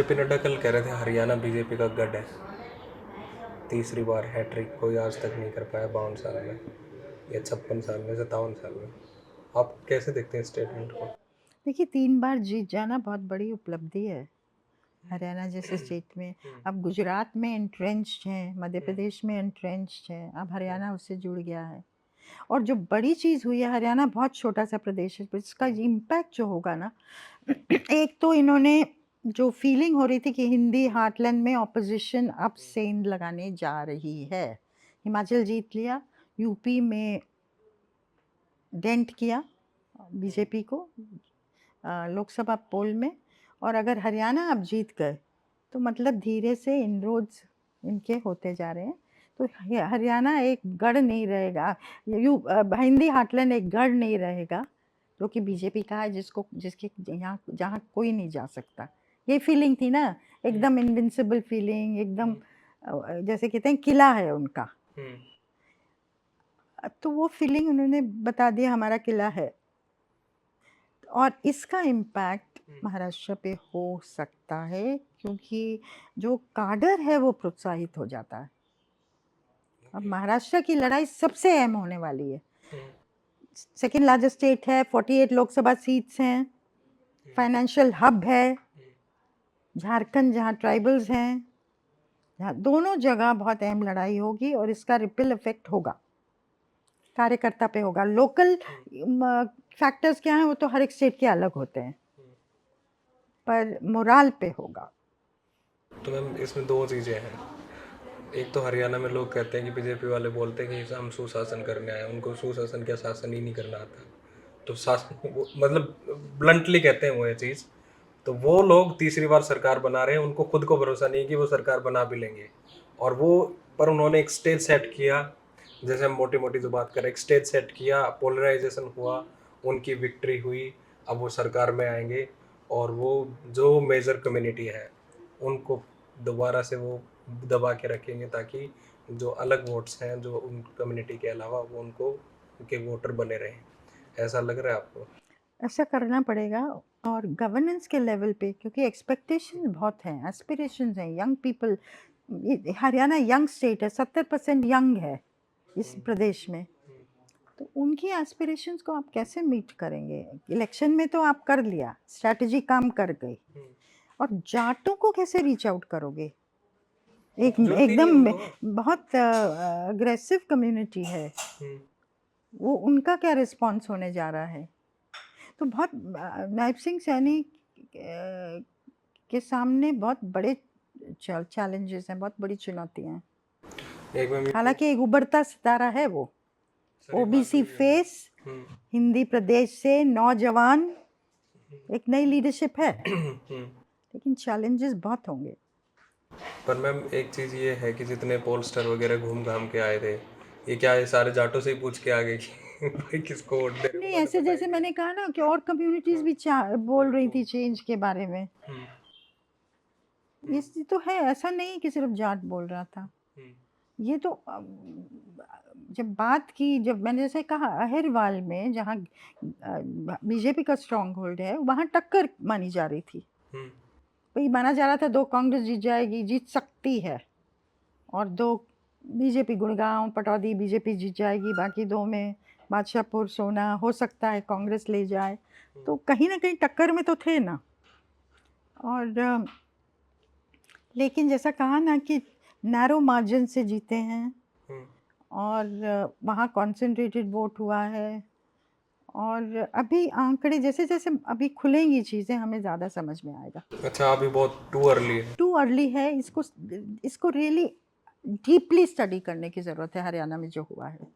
JP Nadda कल कह रहे थे हरियाणा बीजेपी का गढ़ है, तीसरी बार हैट्रिक कोई आज तक नहीं कर पाया 52 साल में या 56 साल में 57 साल में। आप कैसे देखते हैं स्टेटमेंट को? देखिए 3 बार जीत जाना बहुत बड़ी उपलब्धि है हरियाणा जैसे स्टेट में। अब गुजरात में एंट्रेंच्ड हैं, मध्य प्रदेश में एंट्रेंच्ड है, अब हरियाणा उससे जुड़ गया है। और जो बड़ी चीज़ हुई है, हरियाणा बहुत छोटा सा प्रदेश है, पर इसका इम्पैक्ट जो होगा ना एक तो इन्होंने जो फीलिंग हो रही थी कि हिंदी हार्टलैंड में ऑपोजिशन अब सेंध लगाने जा रही है। हिमाचल जीत लिया, यूपी में डेंट किया बीजेपी को लोकसभा पोल में, और अगर हरियाणा अब जीत गए तो मतलब धीरे से इनरोड्स इनके होते जा रहे हैं। तो हरियाणा एक गढ़ नहीं रहेगा, हिंदी हार्टलैंड एक गढ़ नहीं रहेगा जो कि बीजेपी का है, जिसके यहाँ जहाँ कोई नहीं जा सकता। ये फीलिंग थी ना, एकदम इनविंसिबल फीलिंग, एकदम जैसे कहते हैं किला है उनका। तो वो फीलिंग उन्होंने बता दिया हमारा किला है, और इसका इम्पैक्ट महाराष्ट्र पे हो सकता है क्योंकि जो काडर है वो प्रोत्साहित हो जाता है। अब महाराष्ट्र की लड़ाई सबसे अहम होने वाली है। सेकेंड लार्जेस्ट स्टेट है, 48 लोकसभा सीट्स हैं, फाइनेंशियल हब है, झारखंड जहाँ ट्राइबल्स हैं, जहाँ दोनों जगह बहुत अहम लड़ाई होगी, और इसका रिपल इफेक्ट होगा, कार्यकर्ता पे होगा। लोकल फैक्टर्स क्या हैं वो तो हर एक स्टेट के अलग होते हैं, पर मोराल पे होगा। तो मैम इसमें दो चीज़ें हैं। एक तो हरियाणा में लोग कहते हैं कि बीजेपी वाले बोलते हैं कि हम सुशासन करने आए, उनको सुशासन क्या शासन ही नहीं करना आता। तो शासन मतलब ब्लंटली कहते हैं वो ये चीज़। तो वो लोग तीसरी बार सरकार बना रहे हैं, उनको खुद को भरोसा नहीं कि वो सरकार बना भी लेंगे। और वो पर उन्होंने एक स्टेज सेट किया, जैसे हम मोटी मोटी जो बात करें, एक स्टेज सेट किया, पोलराइजेशन हुआ, उनकी विक्ट्री हुई, अब वो सरकार में आएंगे और वो जो मेजर कम्युनिटी है उनको दोबारा से वो दबा के रखेंगे, ताकि जो अलग वोट्स हैं जो उन कम्युनिटी के अलावा वो उनको उनके वोटर बने रहें। ऐसा लग रहा है आपको? ऐसा करना पड़ेगा, और गवर्नेंस के लेवल पे, क्योंकि एक्सपेक्टेशन बहुत हैं, एस्पिरेशंस हैं, young people. Haryana young state है, 70% यंग है इस प्रदेश में। तो उनकी एस्पिरेशंस को आप कैसे मीट करेंगे? इलेक्शन में तो आप कर लिया, स्ट्रैटेजी काम कर गई, और जाटों को कैसे रीच आउट करोगे? एकदम बहुत अग्रेसिव कम्युनिटी है वो, उनका क्या रिस्पॉन्स होने जा रहा है? तो बहुत नायब सिंह सैनी के सामने बहुत बड़े चैलेंजेस हैं, बहुत बड़ी चुनौतियां हैं। हालांकि एक उभरता सितारा है वो, ओबीसी फेस, हिंदी प्रदेश से नौजवान, एक नई लीडरशिप है, लेकिन चैलेंजेस बहुत होंगे। पर मैम एक चीज़ ये है कि जितने पोलस्टर वगैरह घूम घाम के आए थे, ये क्या ये सारे जाटों से ही पूछ के आ गए कि भाई किसको वोट दे रहे हो? नहीं, ऐसे जैसे मैंने कहा ना कि और कम्युनिटीज भी बोल रही थी चेंज के बारे में। ये तो है, ऐसा नहीं कि सिर्फ जाट बोल रहा था। ये तो जब मैंने जैसे कहा अहिरवाल में, जहाँ बीजेपी का स्ट्रॉन्ग होल्ड है, वहाँ टक्कर मानी जा रही थी। भाई माना जा रहा था 2 कांग्रेस जीत जाएगी, जीत सकती है, और 2 बीजेपी, गुड़गांव पटौदी बीजेपी जीत जाएगी, बाकी 2 में बादशाहपुर सोना हो सकता है कांग्रेस ले जाए। तो कहीं ना कहीं टक्कर में तो थे ना। और लेकिन जैसा कहा ना कि नैरो मार्जिन से जीते हैं, और वहाँ कॉन्सेंट्रेटेड वोट हुआ है, और अभी आंकड़े जैसे जैसे अभी खुलेंगी चीज़ें हमें ज़्यादा समझ में आएगा। अच्छा, अभी बहुत टू अर्ली है, इसको रियली डीपली स्टडी करने की ज़रूरत है हरियाणा में जो हुआ है।